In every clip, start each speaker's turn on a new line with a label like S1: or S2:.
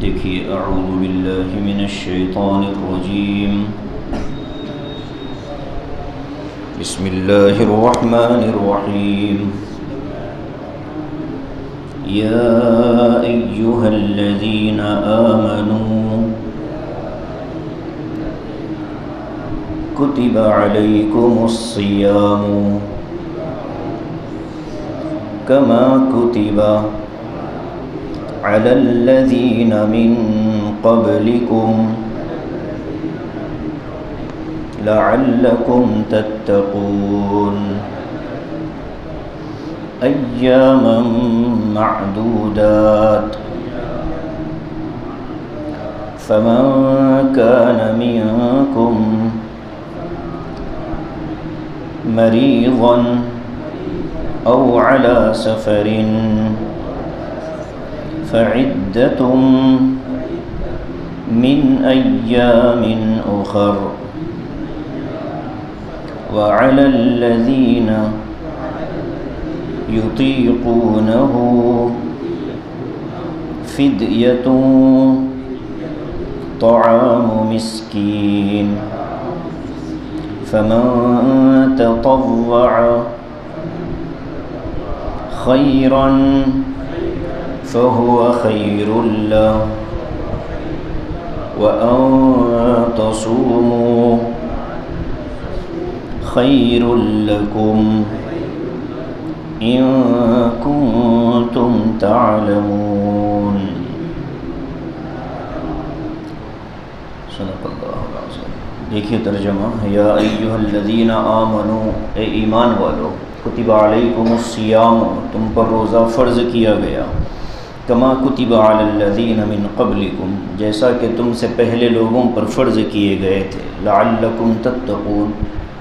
S1: دیکھیے اعوذ باللہ من الشیطان الرجیم بسم اللہ الرحمن الرحیم یا ایہا الذین آمنوا کتب علیکم الصیام کما کتب علی الذین من قبلکم لعلکم تتقون ایاما معدودات فمن کان منکم مریضا او علی سفر فعدة من أيام أخر وعلى الذين يطيقونه فدية طعام مسكين فمن تطوع خيرا فهو خير له وأن تصوموا خير لكم إن كنتم تعلمون صدق اللہ العظیم۔ دیکھیے ترجمہ، یا ایہا الذین آمنوا، اے ایمان والو، کتب علیکم الصیام، تم پر روزہ فرض کیا گیا، کما کتب علی الذین من قبلکم، جیسا کہ تم سے پہلے لوگوں پر فرض کیے گئے تھے، لعلکم تتقون،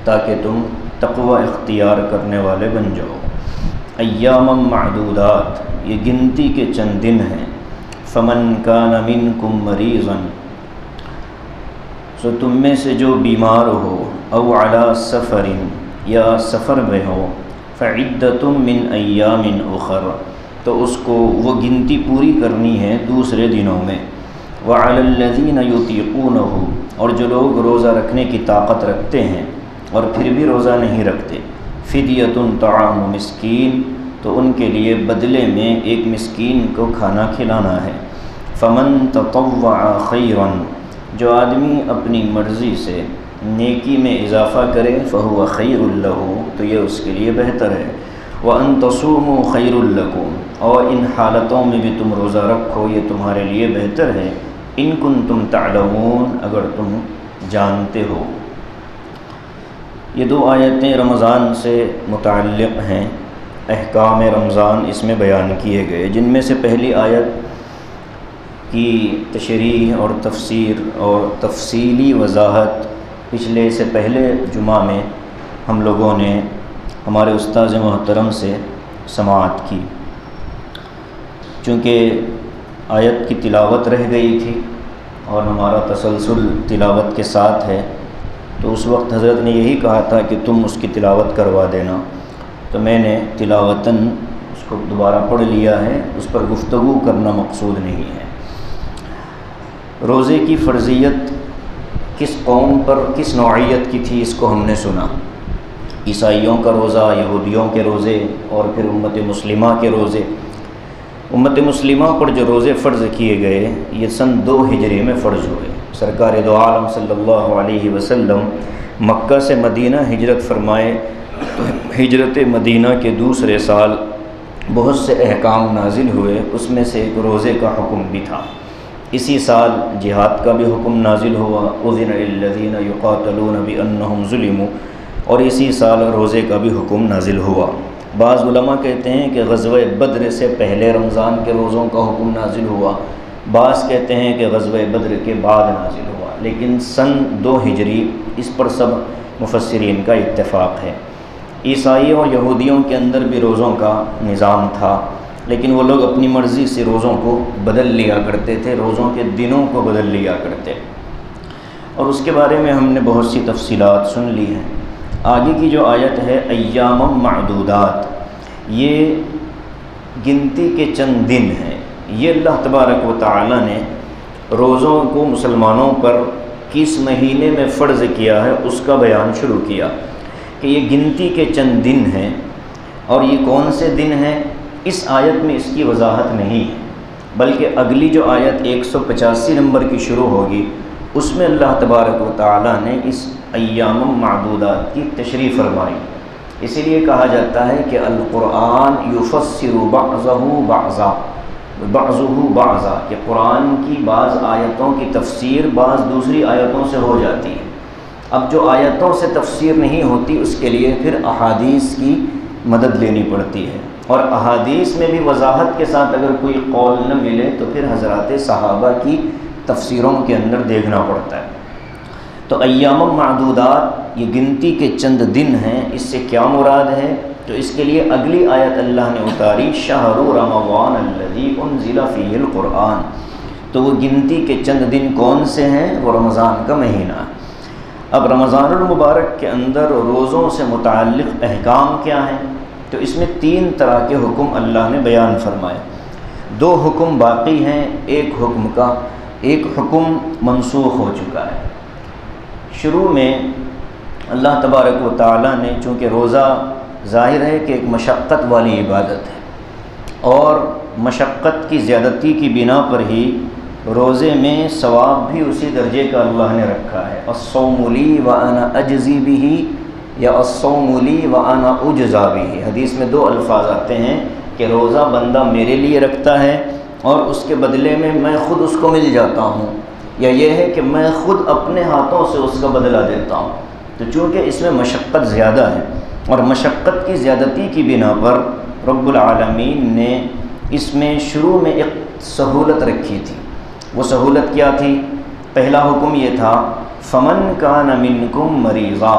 S1: تاکہ تم تقوی اختیار کرنے والے بن جاؤ۔ ایاما معدودات، یہ گنتی کے چند دن ہیں۔ فمن کان منکم مریضا، سو تم میں سے جو بیمار ہو، او علی سفر، یا سفر میں ہو، فعدۃ من ایام اخر، تو اس کو وہ گنتی پوری کرنی ہے دوسرے دنوں میں۔ وعلی الذین یطیقونہ، اور جو لوگ روزہ رکھنے کی طاقت رکھتے ہیں اور پھر بھی روزہ نہیں رکھتے، فدیۃ طعام مسکین، تو ان کے لیے بدلے میں ایک مسکین کو کھانا کھلانا ہے۔ فمن تطوع خیرا، جو آدمی اپنی مرضی سے نیکی میں اضافہ کرے، فہو خیر لہ، تو یہ اس کے لیے بہتر ہے۔ وَأَن تَصُومُوا خَيْرٌ لَكُمْ، اور ان حالتوں میں بھی تم روزہ رکھو، یہ تمہارے لیے بہتر ہے۔ ان کنتم تعلمون، اگر تم جانتے ہو۔ یہ دو آیتیں رمضان سے متعلق ہیں، احکام رمضان اس میں بیان کیے گئے، جن میں سے پہلی آیت کی تشریح اور تفسیر اور تفصیلی وضاحت پچھلے سے پہلے جمعہ میں ہم لوگوں نے ہمارے استاذ محترم سے سماعت کی۔ چونکہ آیت کی تلاوت رہ گئی تھی اور ہمارا تسلسل تلاوت کے ساتھ ہے، تو اس وقت حضرت نے یہی کہا تھا کہ تم اس کی تلاوت کروا دینا، تو میں نے تلاوتاً اس کو دوبارہ پڑھ لیا ہے، اس پر گفتگو کرنا مقصود نہیں ہے۔ روزے کی فرضیت کس قوم پر کس نوعیت کی تھی، اس کو ہم نے سنا۔ عیسائیوں کا روزہ، یہودیوں کے روزے، اور پھر امت مسلمہ کے روزے۔ امت مسلمہ پر جو روزے فرض کیے گئے، یہ سن 2 ہجری میں فرض ہوئے۔ سرکار دو عالم صلی اللہ علیہ وسلم مکہ سے مدینہ ہجرت فرمائے، تو ہجرت مدینہ کے دوسرے سال بہت سے احکام نازل ہوئے، اس میں سے ایک روزے کا حکم بھی تھا۔ اسی سال جہاد کا بھی حکم نازل ہوا، اذن للذین یقاتلون بانہم ظلموا، اور اسی سال روزے کا بھی حکم نازل ہوا۔ بعض علماء کہتے ہیں کہ غزوہ بدر سے پہلے رمضان کے روزوں کا حکم نازل ہوا، بعض کہتے ہیں کہ غزوہ بدر کے بعد نازل ہوا، لیکن سن 2 ہجری اس پر سب مفسرین کا اتفاق ہے۔ عیسائی اور یہودیوں کے اندر بھی روزوں کا نظام تھا، لیکن وہ لوگ اپنی مرضی سے روزوں کو بدل لیا کرتے تھے، روزوں کے دنوں کو بدل لیا کرتے، اور اس کے بارے میں ہم نے بہت سی تفصیلات سن لی ہیں۔ آگے کی جو آیت ہے ایام معدودات، یہ گنتی کے چند دن ہیں، یہ اللہ تبارک و تعالی نے روزوں کو مسلمانوں پر کس مہینے میں فرض کیا ہے اس کا بیان شروع کیا کہ یہ گنتی کے چند دن ہیں، اور یہ کون سے دن ہیں اس آیت میں اس کی وضاحت نہیں ہے، بلکہ اگلی جو آیت 185 نمبر کی شروع ہوگی اس میں اللہ تبارک و تعالیٰ نے اس ایام معدودات کی تشریح فرمائی۔ اسی لیے کہا جاتا ہے کہ القرآن یفسر بعضہ بعضا، کہ قرآن کی بعض آیتوں کی تفسیر بعض دوسری آیتوں سے ہو جاتی ہے۔ اب جو آیتوں سے تفسیر نہیں ہوتی اس کے لیے پھر احادیث کی مدد لینی پڑتی ہے، اور احادیث میں بھی وضاحت کے ساتھ اگر کوئی قول نہ ملے تو پھر حضرات صحابہ کی تفسیروں کے اندر دیکھنا پڑتا ہے۔ تو ایام معدودات یہ گنتی کے چند دن ہیں، اس سے کیا مراد ہے؟ تو اس کے لیے اگلی آیت اللہ نے اتاری شہر رمضان الذی انزل فیہ القرآن، تو وہ گنتی کے چند دن کون سے ہیں؟ وہ رمضان کا مہینہ ہے۔ اب رمضان المبارک کے اندر روزوں سے متعلق احکام کیا ہیں؟ تو اس میں 3 طرح کے حکم اللہ نے بیان فرمائے۔ 2 حکم باقی ہیں، ایک حکم منسوخ ہو چکا ہے۔ شروع میں اللہ تبارک و تعالیٰ نے، چونکہ روزہ ظاہر ہے کہ ایک مشقت والی عبادت ہے، اور مشقت کی زیادتی کی بنا پر ہی روزے میں ثواب بھی اسی درجے کا اللہ نے رکھا ہے۔ الصوم لی وانا اجزی بہ، یا الصوم لی وانا اجزا بہ۔ حدیث میں 2 الفاظ آتے ہیں کہ روزہ بندہ میرے لیے رکھتا ہے اور اس کے بدلے میں خود اس کو مل جاتا ہوں، یا یہ ہے کہ میں خود اپنے ہاتھوں سے اس کا بدلہ دیتا ہوں۔ تو چونکہ اس میں مشقت زیادہ ہے، اور مشقت کی زیادتی کی بنا پر رب العالمین نے اس میں شروع میں ایک سہولت رکھی تھی۔ وہ سہولت کیا تھی؟ پہلا حکم یہ تھا فمن کان منکم مریضا،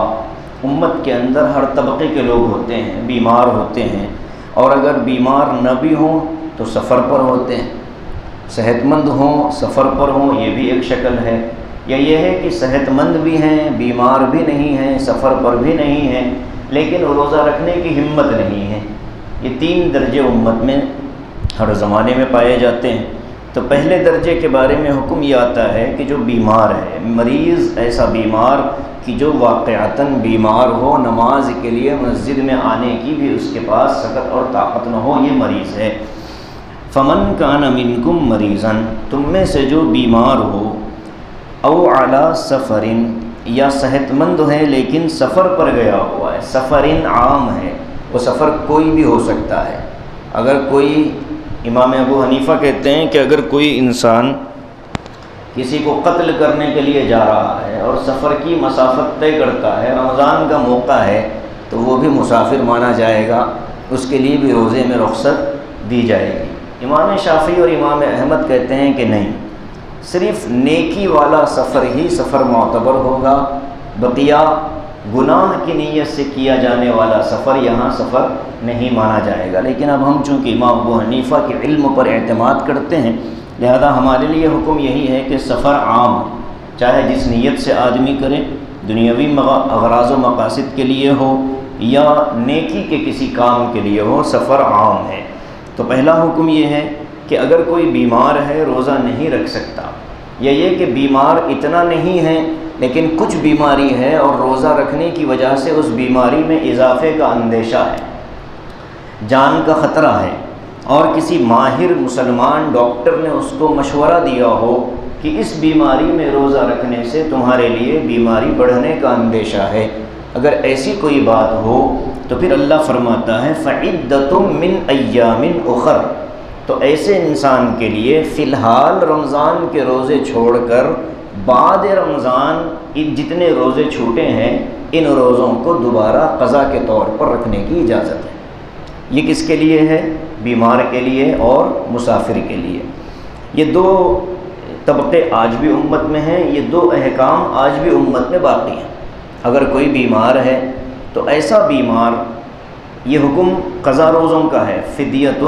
S1: امت کے اندر ہر طبقے کے لوگ ہوتے ہیں، بیمار ہوتے ہیں، اور اگر بیمار نہ بھی ہوں تو سفر پر ہوتے ہیں، صحت مند ہوں سفر پر ہوں، یہ بھی ایک شکل ہے، یا یہ ہے کہ صحت مند بھی ہیں، بیمار بھی نہیں ہیں، سفر پر بھی نہیں ہیں، لیکن روزہ رکھنے کی ہمت نہیں ہے۔ یہ 3 درجے امت میں ہر زمانے میں پائے جاتے ہیں۔ تو پہلے درجے کے بارے میں حکم یہ آتا ہے کہ جو بیمار ہے، مریض ایسا بیمار کہ جو واقعتاً بیمار ہو، نماز کے لیے مسجد میں آنے کی بھی اس کے پاس سکت اور طاقت نہ ہو، یہ مریض ہے۔ فمن کان منکم مریضا، تم میں سے جو بیمار ہو، او علی سفر، یا صحت مند ہے لیکن سفر پر گیا ہوا ہے۔ سفر عام ہے، وہ سفر کوئی بھی ہو سکتا ہے۔ اگر کوئی، امام ابو حنیفہ کہتے ہیں کہ اگر کوئی انسان کسی کو قتل کرنے کے لیے جا رہا ہے اور سفر کی مسافت طے کرتا ہے، رمضان کا موقع ہے، تو وہ بھی مسافر مانا جائے گا، اس کے لیے بھی روزے میں رخصت دی جائے گی۔ امام شافعی اور امام احمد کہتے ہیں کہ نہیں، صرف نیکی والا سفر ہی سفر معتبر ہوگا، بقیہ گناہ کی نیت سے کیا جانے والا سفر یہاں سفر نہیں مانا جائے گا۔ لیکن اب ہم چونکہ امام ابو حنیفہ کے علم پر اعتماد کرتے ہیں، لہذا ہمارے لیے حکم یہی ہے کہ سفر عام، چاہے جس نیت سے آدمی کرے، دنیاوی اغراض و مقاصد کے لیے ہو یا نیکی کے کسی کام کے لیے ہو، سفر عام ہے۔ تو پہلا حکم یہ ہے کہ اگر کوئی بیمار ہے روزہ نہیں رکھ سکتا، یا یہ کہ بیمار اتنا نہیں ہے لیکن کچھ بیماری ہے اور روزہ رکھنے کی وجہ سے اس بیماری میں اضافے کا اندیشہ ہے، جان کا خطرہ ہے، اور کسی ماہر مسلمان ڈاکٹر نے اس کو مشورہ دیا ہو کہ اس بیماری میں روزہ رکھنے سے تمہارے لیے بیماری بڑھنے کا اندیشہ ہے، اگر ایسی کوئی بات ہو تو پھر اللہ فرماتا ہے فَعِدَّةٌ مِّنْ أَيَّامٍ أُخَرَ، تو ایسے انسان کے لیے فی الحال رمضان کے روزے چھوڑ کر بعد رمضان جتنے روزے چھوٹے ہیں ان روزوں کو دوبارہ قضا کے طور پر رکھنے کی اجازت ہے۔ یہ کس کے لیے ہے؟ بیمار کے لیے اور مسافر کے لیے۔ یہ 2 طبقے آج بھی امت میں ہیں، یہ 2 احکام آج بھی امت میں باقی ہیں۔ اگر کوئی بیمار ہے تو ایسا بیمار، یہ حکم قضا روزوں کا ہے، فدیۃ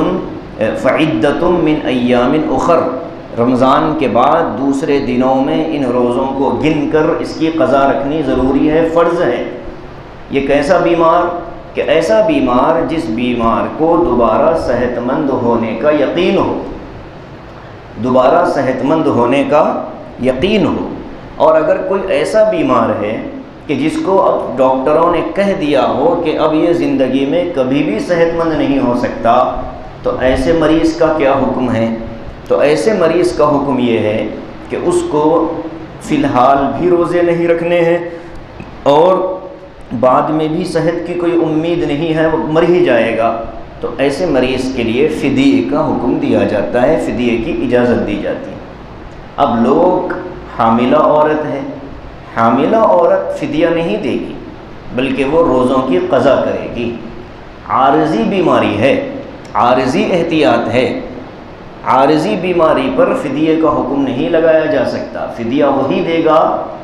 S1: فعدۃ من ایام اخر، رمضان کے بعد دوسرے دنوں میں ان روزوں کو گن کر اس کی قضا رکھنی ضروری ہے، فرض ہے۔ یہ کیسا بیمار؟ کہ ایسا بیمار جس بیمار کو دوبارہ صحت مند ہونے کا یقین ہو، دوبارہ صحت مند ہونے کا یقین ہو۔ اور اگر کوئی ایسا بیمار ہے کہ جس کو اب ڈاکٹروں نے کہہ دیا ہو کہ اب یہ زندگی میں کبھی بھی صحت مند نہیں ہو سکتا، تو ایسے مریض کا کیا حکم ہے؟ تو ایسے مریض کا حکم یہ ہے کہ اس کو فی الحال بھی روزے نہیں رکھنے ہیں، اور بعد میں بھی صحت کی کوئی امید نہیں ہے، وہ مر ہی جائے گا، تو ایسے مریض کے لیے فدیے کا حکم دیا جاتا ہے، فدیے کی اجازت دی جاتی ہے۔ اب لوگ حاملہ عورت ہے، حاملہ عورت فدیہ نہیں دے گی بلکہ وہ روزوں کی قضا کرے گی۔ عارضی بیماری ہے، عارضی احتیاط ہے، عارضی بیماری پر فدیے کا حکم نہیں لگایا جا سکتا۔ فدیہ وہی دے گا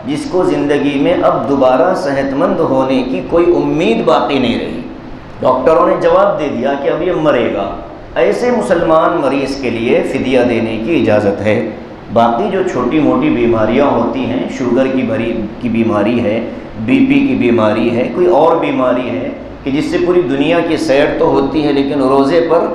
S1: جس کو زندگی میں اب دوبارہ صحت مند ہونے کی کوئی امید باقی نہیں رہی، ڈاکٹروں نے جواب دے دیا کہ اب یہ مرے گا، ایسے مسلمان مریض کے لیے فدیہ دینے کی اجازت ہے۔ باقی جو چھوٹی موٹی بیماریاں ہوتی ہیں، شوگر کی بیماری ہے، بی پی کی بیماری ہے، کوئی اور بیماری ہے کہ جس سے پوری دنیا کی سیر تو ہوتی ہے، لیکن روزے پر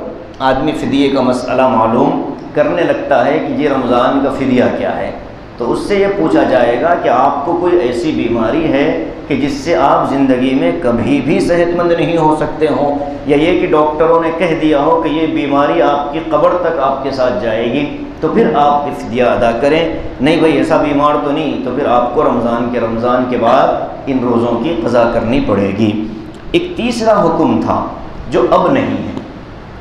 S1: آدمی فدیے کا مسئلہ معلوم کرنے لگتا ہے کہ یہ رمضان کا فدیہ کیا ہے، تو اس سے یہ پوچھا جائے گا کہ آپ کو کوئی ایسی بیماری ہے کہ جس سے آپ زندگی میں کبھی بھی صحت مند نہیں ہو سکتے ہوں، یا یہ کہ ڈاکٹروں نے کہہ دیا ہو کہ یہ بیماری آپ کی قبر تک آپ کے ساتھ جائے گی، تو پھر آپ فدیہ ادا کریں۔ نہیں بھائی ایسا بیمار تو نہیں، تو پھر آپ کو رمضان کے بعد ان روزوں کی قضا کرنی پڑے گی۔ ایک تیسرا حکم تھا جو اب نہیں ہے،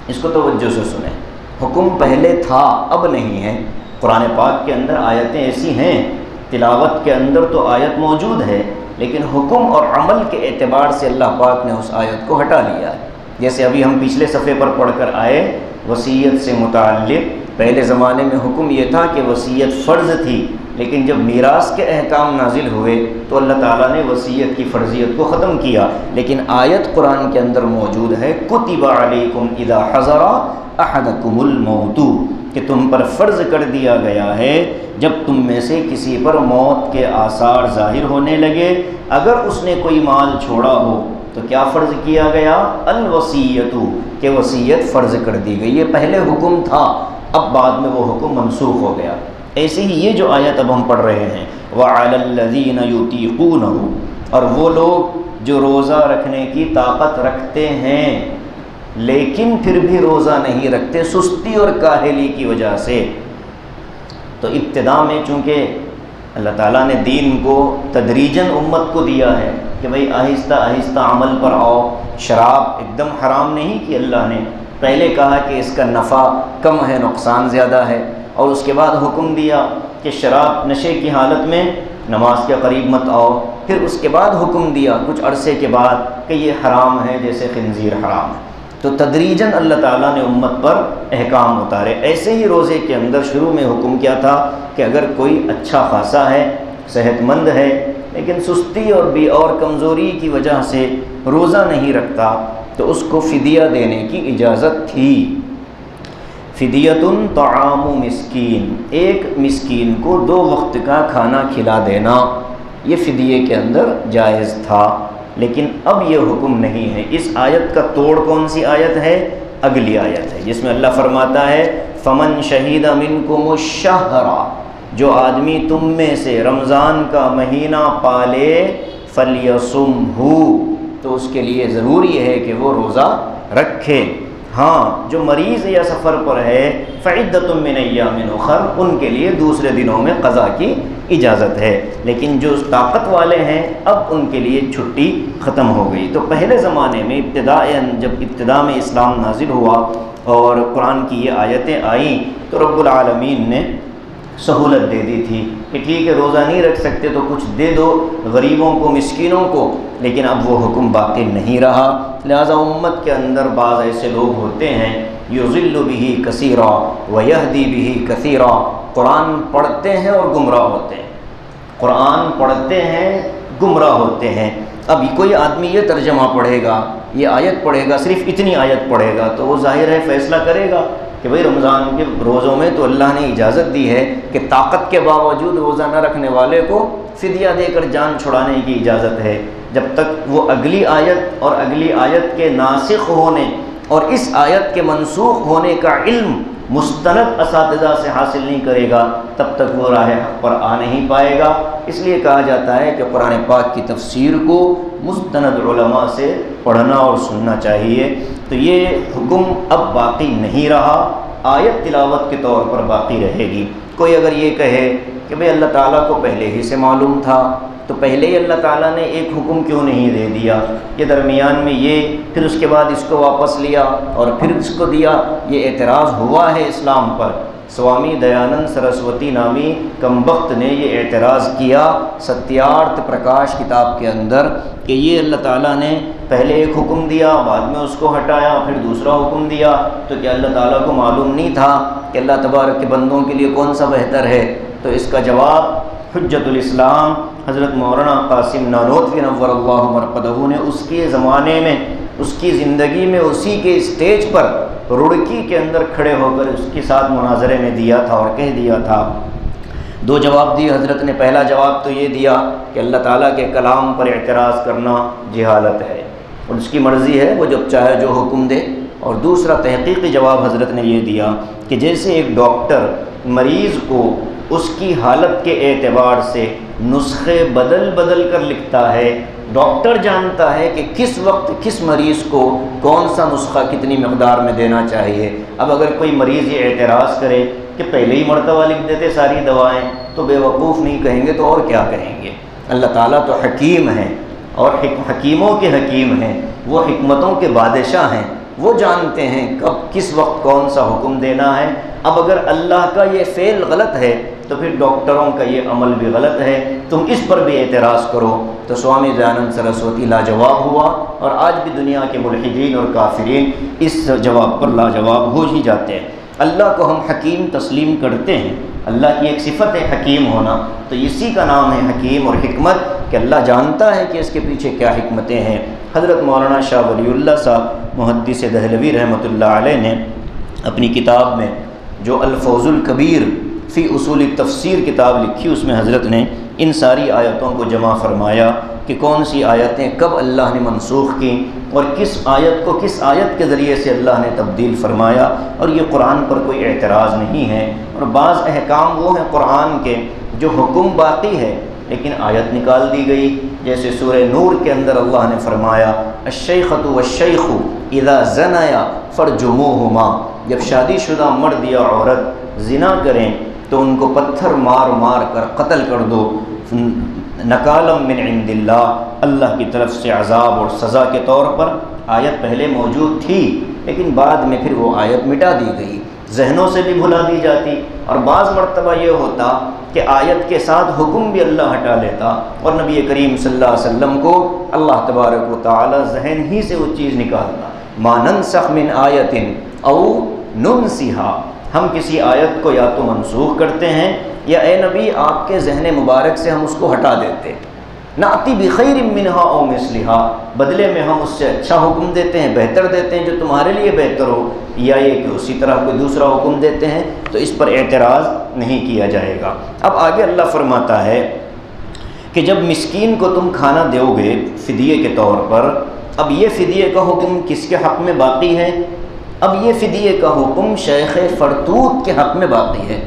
S1: اس کو توجہ سے سنیں۔ حکم پہلے تھا، اب نہیں ہے۔ قرآن پاک کے اندر آیتیں ایسی ہیں، تلاوت کے اندر تو آیت موجود ہے، لیکن حکم اور عمل کے اعتبار سے اللہ پاک نے اس آیت کو ہٹا لیا ہے۔ جیسے ابھی ہم پچھلے صفحے پر پڑھ کر آئے، وصیت سے متعلق پہلے زمانے میں حکم یہ تھا کہ وصیت فرض تھی، لیکن جب میراث کے احکام نازل ہوئے تو اللہ تعالیٰ نے وصیت کی فرضیت کو ختم کیا، لیکن آیت قرآن کے اندر موجود ہے، کتب علیکم اذا حضر احدکم الموت، کہ تم پر فرض کر دیا گیا ہے جب تم میں سے کسی پر موت کے آثار ظاہر ہونے لگے، اگر اس نے کوئی مال چھوڑا ہو تو کیا فرض کیا گیا؟ الوصیت، کہ وصیت فرض کر دی گئی۔ یہ پہلے حکم تھا، اب بعد میں وہ حکم منسوخ ہو گیا۔ ایسے ہی یہ جو آیت اب ہم پڑھ رہے ہیں، وَعَلَى الَّذِينَ يُطِيقُونَهُ، اور وہ لوگ جو روزہ رکھنے کی طاقت رکھتے ہیں لیکن پھر بھی روزہ نہیں رکھتے سستی اور کاہلی کی وجہ سے۔ تو ابتدا میں چونکہ اللہ تعالیٰ نے دین کو تدریجاً امت کو دیا ہے کہ بھئی آہستہ آہستہ عمل پر آؤ، شراب ایک دم حرام نہیں کی اللہ نے، پہلے کہا کہ اس کا نفع کم ہے، نقصان زیادہ ہے، اور اس کے بعد حکم دیا کہ شراب نشے کی حالت میں نماز کے قریب مت آؤ، پھر اس کے بعد حکم دیا کچھ عرصے کے بعد کہ یہ حرام ہے، جیسے خنزیر حرام ہے۔ تو تدریجاً اللہ تعالیٰ نے امت پر احکام اتارے۔ ایسے ہی روزے کے اندر شروع میں حکم کیا تھا کہ اگر کوئی اچھا خاصا ہے، صحت مند ہے، لیکن سستی اور کمزوری کی وجہ سے روزہ نہیں رکھتا، تو اس کو فدیہ دینے کی اجازت تھی۔ فدیۃ طعام مسکین، ایک مسکین کو 2 وقت کا کھانا کھلا دینا، یہ فدیے کے اندر جائز تھا، لیکن اب یہ حکم نہیں ہے۔ اس آیت کا توڑ کون سی آیت ہے؟ اگلی آیت ہے، جس میں اللہ فرماتا ہے فَمَنْ شَهِدَ مِنْكُمُ الشَّهْرَ، جو آدمی تم میں سے رمضان کا مہینہ پالے، فَلْيَصُمْهُ، تو اس کے لیے ضروری ہے کہ وہ روزہ رکھے۔ ہاں جو مریض یا سفر پر ہے، فَعِدَّةٌ مِّنْ أَيَّامٍ أُخَرَ، ان کے لیے دوسرے دنوں میں قضا کی اجازت ہے، لیکن جو طاقت والے ہیں اب ان کے لیے چھٹی ختم ہو گئی۔ تو پہلے زمانے میں جب ابتدا میں اسلام نازل ہوا اور قرآن کی یہ آیتیں آئیں تو رب العالمین نے سہولت دے دی تھی کہ ٹھیک ہے روزہ نہیں رکھ سکتے تو کچھ دے دو غریبوں کو، مسکینوں کو، لیکن اب وہ حکم باقی نہیں رہا۔ لہٰذا امت کے اندر بعض ایسے لوگ ہوتے ہیں یضل بہ کثیرا ویہدی بہ کثیرا، قرآن پڑھتے ہیں اور گمراہ ہوتے ہیں، قرآن پڑھتے ہیں گمراہ ہوتے ہیں۔ اب کوئی آدمی یہ ترجمہ پڑھے گا، یہ آیت پڑھے گا، صرف اتنی آیت پڑھے گا، تو وہ ظاہر ہے فیصلہ کرے گا کہ بھئی رمضان کے روزوں میں تو اللہ نے اجازت دی ہے کہ طاقت کے باوجود روزہ نہ رکھنے والے کو فدیہ دے کر جان چھڑانے کی اجازت ہے، جب تک وہ اگلی آیت اور اگلی آیت کے ناسخ ہونے اور اس آیت کے منسوخ ہونے کا علم مستند اساتذہ سے حاصل نہیں کرے گا تب تک وہ راہ حق پر آ نہیں پائے گا۔ اس لیے کہا جاتا ہے کہ قرآن پاک کی تفسیر کو مستند علماء سے پڑھنا اور سننا چاہیے۔ تو یہ حکم اب باقی نہیں رہا، آیت تلاوت کے طور پر باقی رہے گی۔ کوئی اگر یہ کہے کہ بھئی اللہ تعالیٰ کو پہلے ہی سے معلوم تھا تو پہلے ہی اللہ تعالیٰ نے ایک حکم کیوں نہیں دے دیا، کہ درمیان میں یہ پھر اس کے بعد اس کو واپس لیا اور پھر اس کو دیا، یہ اعتراض ہوا ہے اسلام پر۔ سوامی دیانند سرسوتی نامی کمبخت نے یہ اعتراض کیا ستیارتھ پرکاش کتاب کے اندر کہ یہ اللہ تعالیٰ نے پہلے ایک حکم دیا، بعد میں اس کو ہٹایا، پھر دوسرا حکم دیا، تو کیا اللہ تعالیٰ کو معلوم نہیں تھا کہ اللہ تبارک کے بندوں کے لیے کون سا بہتر ہے؟ تو اس کا جواب حجت الاسلام حضرت مولانا قاسم نانوتوی نور اللہ مرقدہ نے اس کے زمانے میں، اس کی زندگی میں، اسی کے اسٹیج پر رڑکی کے اندر کھڑے ہو کر اس کے ساتھ مناظرے میں دیا تھا اور کہہ دیا تھا۔ دو جواب دیے حضرت نے۔ پہلا جواب تو یہ دیا کہ اللہ تعالیٰ کے کلام پر اعتراض کرنا جہالت ہے اور اس کی مرضی ہے، وہ جب چاہے جو حکم دے۔ اور دوسرا تحقیقی جواب حضرت نے یہ دیا کہ جیسے ایک ڈاکٹر مریض کو اس کی حالت کے اعتبار سے نسخے بدل بدل کر لکھتا ہے، ڈاکٹر جانتا ہے کہ کس وقت کس مریض کو کون سا نسخہ کتنی مقدار میں دینا چاہیے۔ اب اگر کوئی مریض یہ اعتراض کرے کہ پہلے ہی مرتبہ لکھ دیتے ساری دوائیں، تو بے وقوف نہیں کہیں گے تو اور کیا کہیں گے؟ اللہ تعالیٰ تو حکیم ہیں اور حکیموں کے حکیم ہیں، وہ حکمتوں کے بادشاہ ہیں، وہ جانتے ہیں کب کس وقت کون سا حکم دینا ہے۔ اب اگر اللہ کا یہ فعل غلط ہے تو پھر ڈاکٹروں کا یہ عمل بھی غلط ہے، تم اس پر بھی اعتراض کرو۔ تو سوامی دیانند سرسوتی لاجواب ہوا، اور آج بھی دنیا کے ملحدین اور کافرین اس جواب پر لاجواب ہو ہی جاتے ہیں۔ اللہ کو ہم حکیم تسلیم کرتے ہیں، اللہ کی ایک صفت ہے حکیم ہونا، تو اسی کا نام ہے حکیم اور حکمت، کہ اللہ جانتا ہے کہ اس کے پیچھے کیا حکمتیں ہیں۔ حضرت مولانا شاہ ولی اللہ صاحب محدث دہلوی رحمۃ اللہ علیہ نے اپنی کتاب میں جو الفوز الکبیر فی اصول تفسیر کتاب لکھی، اس میں حضرت نے ان ساری آیتوں کو جمع فرمایا کہ کون سی آیتیں کب اللہ نے منسوخ کی اور کس آیت کو کس آیت کے ذریعے سے اللہ نے تبدیل فرمایا، اور یہ قرآن پر کوئی اعتراض نہیں ہے۔ اور بعض احکام وہ ہیں قرآن کے جو حکم باقی ہے لیکن آیت نکال دی گئی، جیسے سورہ نور کے اندر اللہ نے فرمایا الشیخۃ والشیخ اذا زنیا فرجموہما، جب شادی شدہ مرد یا عورت زنا کریں تو ان کو پتھر مار مار کر قتل کر دو، نکالم من عند اللہ، اللہ کی طرف سے عذاب اور سزا کے طور پر۔ آیت پہلے موجود تھی لیکن بعد میں پھر وہ آیت مٹا دی گئی، ذہنوں سے بھی بھلا دی جاتی، اور بعض مرتبہ یہ ہوتا کہ آیت کے ساتھ حکم بھی اللہ ہٹا لیتا، اور نبی کریم صلی اللہ علیہ وسلم کو اللہ تبارک و تعالی ذہن ہی سے وہ چیز نکالتا۔ ما ننسخ من آیت او ننسیہا، ہم کسی آیت کو یا تو منسوخ کرتے ہیں یا اے نبی آپ کے ذہن مبارک سے ہم اس کو ہٹا دیتے، ناتی بخیر منہا او مثلہا، بدلے میں ہم اس سے اچھا حکم دیتے ہیں، بہتر دیتے ہیں جو تمہارے لیے بہتر ہو، یا یہ کہ اسی طرح کوئی دوسرا حکم دیتے ہیں، تو اس پر اعتراض نہیں کیا جائے گا۔ اب آگے اللہ فرماتا ہے کہ جب مسکین کو تم کھانا دو گے فدیے کے طور پر، اب یہ فدیے کا حکم کس کے حق میں باقی ہے؟ اب یہ فدیے کا حکم شیخ فرتوت کے حق میں باقی ہے۔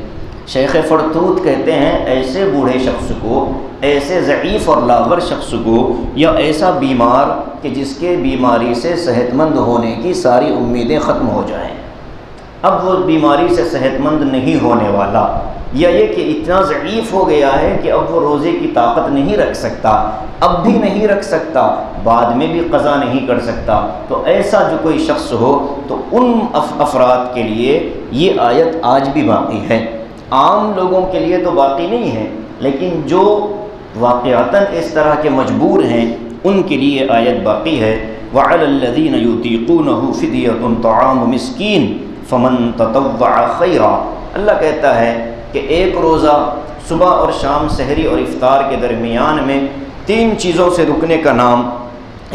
S1: شیخ فرتوت کہتے ہیں ایسے بوڑھے شخص کو، ایسے ضعیف اور لاغر شخص کو، یا ایسا بیمار کہ جس کے بیماری سے صحت مند ہونے کی ساری امیدیں ختم ہو جائیں، اب وہ بیماری سے صحت مند نہیں ہونے والا، یا یہ کہ اتنا ضعیف ہو گیا ہے کہ اب وہ روزے کی طاقت نہیں رکھ سکتا، اب بھی نہیں رکھ سکتا، بعد میں بھی قضا نہیں کر سکتا، تو ایسا جو کوئی شخص ہو تو ان افراد کے لیے یہ آیت آج بھی باقی ہے۔ عام لوگوں کے لیے تو باقی نہیں ہے، لیکن جو واقعتاً اس طرح کے مجبور ہیں ان کے لیے آیت باقی ہے۔ وَعَلَى الَّذِينَ يُطِيقُونَهُ فِدْيَةٌ طَعَامُ مِسْكِينٍ فَمَن تَطَوَّعَ خَيْرًا، اللہ کہتا ہے کہ ایک روزہ صبح اور شام سحری اور افطار کے درمیان میں 3 چیزوں سے رکنے کا نام،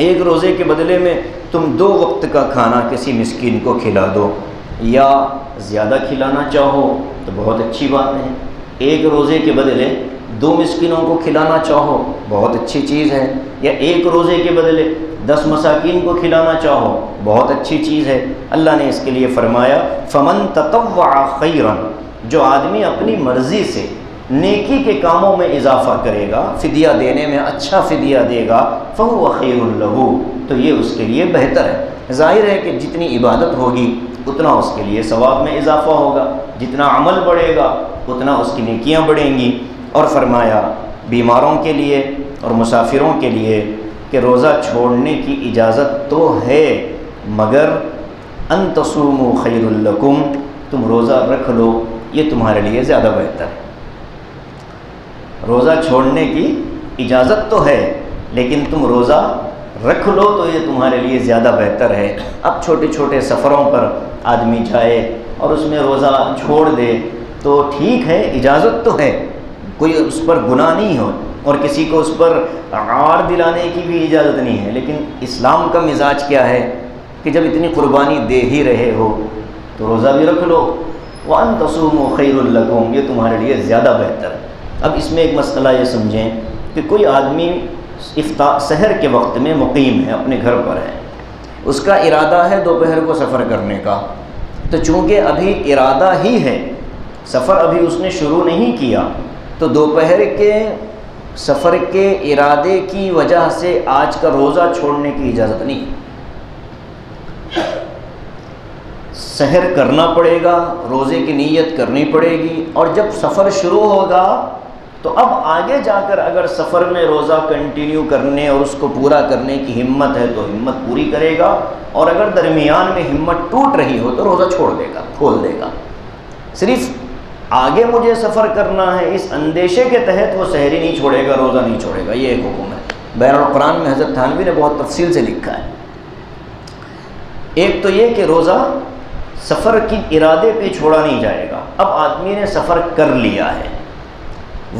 S1: ایک روزے کے بدلے میں تم 2 وقت کا کھانا کسی مسکین کو کھلا دو، یا زیادہ کھلانا چاہو تو بہت اچھی بات ہے، ایک روزے کے بدلے 2 مسکینوں کو کھلانا چاہو بہت اچھی چیز ہے، یا ایک روزے کے بدلے 10 مساکین کو کھلانا چاہو بہت اچھی چیز ہے۔ اللہ نے اس کے لیے فرمایا فمن تطوع خیرا، جو آدمی اپنی مرضی سے نیکی کے کاموں میں اضافہ کرے گا، فدیہ دینے میں اچھا فدیہ دے گا، فہو خیر لہ، تو یہ اس کے لیے بہتر ہے۔ ظاہر ہے کہ جتنی عبادت ہوگی اتنا اس کے لیے ثواب میں اضافہ ہوگا، جتنا عمل بڑھے گا اتنا اس کی نیکیاں بڑھیں گی۔ اور فرمایا بیماروں کے لیے اور مسافروں کے لیے کہ روزہ چھوڑنے کی اجازت تو ہے، مگر ان تصوموا خیر لکم، تم روزہ رکھ لو یہ تمہارے لیے زیادہ بہتر ہے۔ روزہ چھوڑنے کی اجازت تو ہے لیکن تم روزہ رکھ لو تو یہ تمہارے لیے زیادہ بہتر ہے۔ اب چھوٹے چھوٹے سفروں پر آدمی جائے اور اس میں روزہ چھوڑ دے تو ٹھیک ہے، اجازت تو ہے، کوئی اس پر گناہ نہیں ہو اور کسی کو اس پر عار دلانے کی بھی اجازت نہیں ہے، لیکن اسلام کا مزاج کیا ہے کہ جب اتنی قربانی دے ہی رہے ہو تو روزہ بھی رکھ لو، وَأَن تَصُومُوا خَيْرٌ لَكُمْ، یہ تمہارے لیے زیادہ بہتر ہے۔ اب اس میں ایک مسئلہ یہ سمجھیں کہ کوئی آدمی سحر کے وقت میں مقیم ہے، اپنے گھر پر ہے، اس کا ارادہ ہے دوپہر کو سفر کرنے کا، تو چونکہ ابھی ارادہ ہی ہے، سفر ابھی اس نے شروع نہیں کیا، تو دوپہر کے سفر کے ارادے کی وجہ سے آج کا روزہ چھوڑنے کی اجازت نہیں، سحر کرنا پڑے گا، روزے کی نیت کرنی پڑے گی، اور جب سفر شروع ہوگا تو اب آگے جا کر اگر سفر میں روزہ کنٹینیو کرنے اور اس کو پورا کرنے کی ہمت ہے تو ہمت پوری کرے گا، اور اگر درمیان میں ہمت ٹوٹ رہی ہو تو روزہ چھوڑ دے گا، کھول دے گا۔ صرف آگے مجھے سفر کرنا ہے اس اندیشے کے تحت وہ سحری نہیں چھوڑے گا، روزہ نہیں چھوڑے گا، یہ ایک حکم ہے۔ بین القرآن میں حضرت تھانوی نے بہت تفصیل سے لکھا ہے۔ ایک تو یہ کہ روزہ سفر کی ارادے پہ چھوڑا نہیں جائے گا، اب آدمی نے سفر کر لیا ہے،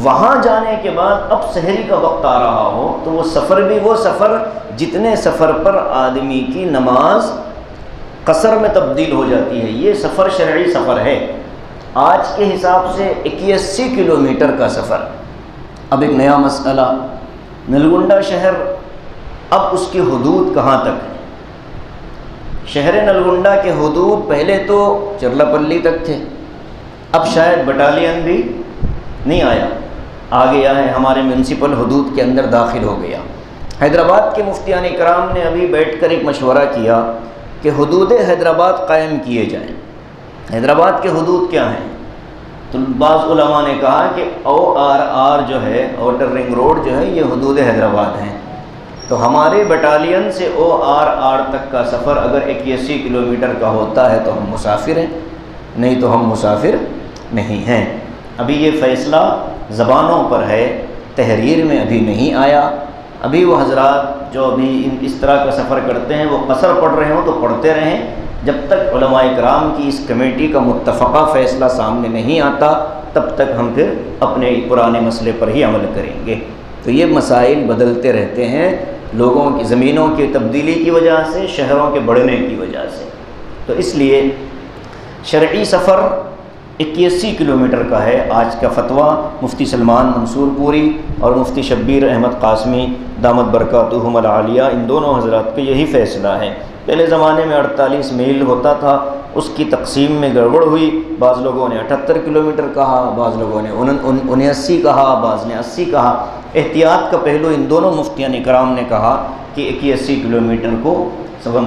S1: وہاں جانے کے بعد اب سحری کا وقت آ رہا ہو تو وہ سفر بھی وہ سفر جتنے سفر پر آدمی کی نماز قصر میں تبدیل ہو جاتی ہے، یہ سفر شرعی سفر ہے۔ آج کے حساب سے 81 کلومیٹر کا سفر۔ اب ایک نیا مسئلہ، نلگنڈا شہر، اب اس کی حدود کہاں تک ہے؟ شہر نلگنڈا کے حدود پہلے تو چرلاپلی تک تھے، اب شاید بٹالین بھی نہیں آیا، آ گیا ہے، ہمارے میونسپل حدود کے اندر داخل ہو گیا۔ حیدرآباد کے مفتیان کرام نے ابھی بیٹھ کر ایک مشورہ کیا کہ حدود حیدرآباد قائم کیے جائیں۔ حیدرآباد کے حدود کیا ہیں؟ تو بعض علماء نے کہا کہ ORR جو ہے، آؤٹر رنگ روڈ جو ہے، یہ حدود حیدرآباد ہیں، تو ہمارے بٹالین سے ORR تک کا سفر اگر 81 کلومیٹر کا ہوتا ہے تو ہم مسافر ہیں، نہیں تو ہم مسافر نہیں ہیں۔ ابھی یہ فیصلہ زبانوں پر ہے، تحریر میں ابھی نہیں آیا۔ ابھی وہ حضرات جو ابھی اس طرح کا سفر کرتے ہیں وہ قصر پڑھ رہے ہوں تو پڑھتے رہیں، جب تک علماء کرام کی اس کمیٹی کا متفقہ فیصلہ سامنے نہیں آتا تب تک ہم پھر اپنے پرانے مسئلے پر ہی عمل کریں گے۔ تو یہ مسائل بدلتے رہتے ہیں لوگوں کی، زمینوں کی تبدیلی کی وجہ سے، شہروں کے بڑھنے کی وجہ سے، تو اس لیے شرعی سفر 81 کلومیٹر کا ہے۔ آج کا فتویٰ مفتی سلمان منصور پوری اور مفتی شبیر احمد قاسمی دامت برکاتہم العالیہ، ان دونوں حضرات کا یہی فیصلہ ہے۔ پہلے زمانے میں 48 میل ہوتا تھا، اس کی تقسیم میں گڑبڑ ہوئی، بعض لوگوں نے 78 کلومیٹر کہا، بعض لوگوں نے 79 کہا، بعض نے 80 کہا۔ احتیاط کا پہلو ان دونوں مفتیان کرام نے کہا کہ 81 کلومیٹر کو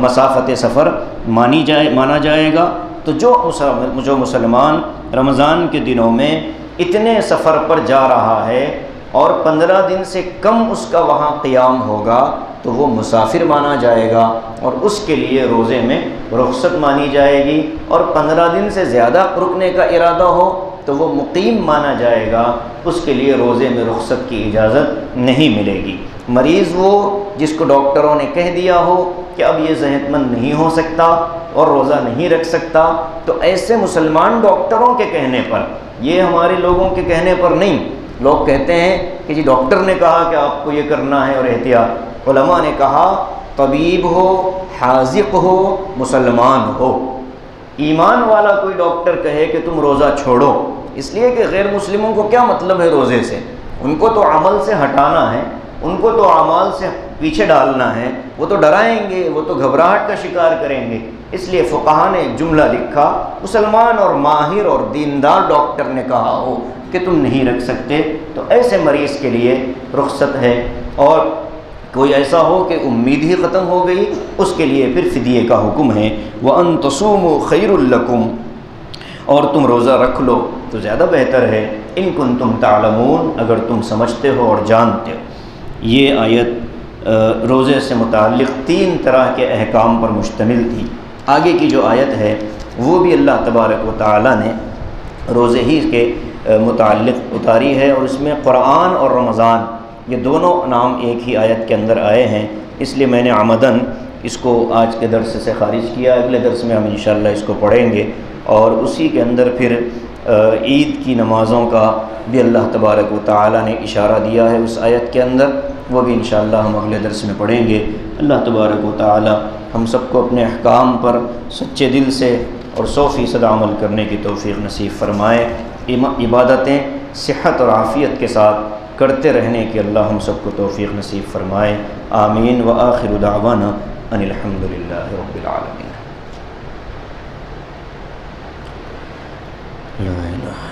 S1: مسافت سفر مانا جائے گا۔ تو جو مسلمان رمضان کے دنوں میں اتنے سفر پر جا رہا ہے اور 15 دن سے کم اس کا وہاں قیام ہوگا تو وہ مسافر مانا جائے گا، اور اس کے لیے روزے میں رخصت مانی جائے گی، اور 15 دن سے زیادہ رکنے کا ارادہ ہو تو وہ مقیم مانا جائے گا، اس کے لیے روزے میں رخصت کی اجازت نہیں ملے گی۔ مریض وہ جس کو ڈاکٹروں نے کہہ دیا ہو کہ اب یہ صحت مند نہیں ہو سکتا اور روزہ نہیں رکھ سکتا، تو ایسے مسلمان ڈاکٹروں کے کہنے پر، یہ ہمارے لوگوں کے کہنے پر نہیں، لوگ کہتے ہیں کہ جی ڈاکٹر نے کہا کہ آپ کو یہ کرنا ہے اور احتیاط، علماء نے کہا طبیب ہو، حاذق ہو، مسلمان ہو، ایمان والا کوئی ڈاکٹر کہے کہ تم روزہ چھوڑو، اس لیے کہ غیر مسلموں کو کیا مطلب ہے روزے سے، ان کو تو عمل سے ہٹانا ہے، ان کو تو اعمال سے پیچھے ڈالنا ہے، وہ تو ڈرائیں گے، وہ تو گھبراہٹ کا شکار کریں گے۔ اس لیے فقہا نے جملہ لکھا، مسلمان اور ماہر اور دیندار ڈاکٹر نے کہا ہو کہ تم نہیں رکھ سکتے تو ایسے مریض کے لیے رخصت ہے، اور کوئی ایسا ہو کہ امید ہی ختم ہو گئی، اس کے لیے پھر فدیے کا حکم ہے۔ وَأَن تَصُومُوا خَيْرٌ لَكُمْ، اور تم روزہ رکھ لو تو زیادہ بہتر ہے، ان کنتم تعلمون، اگر تم سمجھتے ہو اور جانتے ہو۔ یہ آیت روزے سے متعلق 3 طرح کے احکام پر مشتمل تھی۔ آگے کی جو آیت ہے وہ بھی اللہ تبارک و تعالی نے روزے ہی کے متعلق اتاری ہے، اور اس میں قرآن اور رمضان یہ دونوں نام ایک ہی آیت کے اندر آئے ہیں، اس لیے میں نے عمداً اس کو آج کے درس سے خارج کیا۔ اگلے درس میں ہم انشاءاللہ اس کو پڑھیں گے، اور اسی کے اندر پھر عید کی نمازوں کا بھی اللہ تبارک و تعالی نے اشارہ دیا ہے اس آیت کے اندر، وہ بھی انشاءاللہ ہم اگلے درس میں پڑھیں گے۔ اللہ تبارک و تعالی ہم سب کو اپنے احکام پر سچے دل سے اور 100% عمل کرنے کی توفیق نصیب فرمائے، عبادتیں صحت اور عافیت کے ساتھ کرتے رہنے کی اللہ ہم سب کو توفیق نصیب فرمائے، آمین۔ وآخر دعوانا ان الحمد للہ رب العالمین۔ لا الہ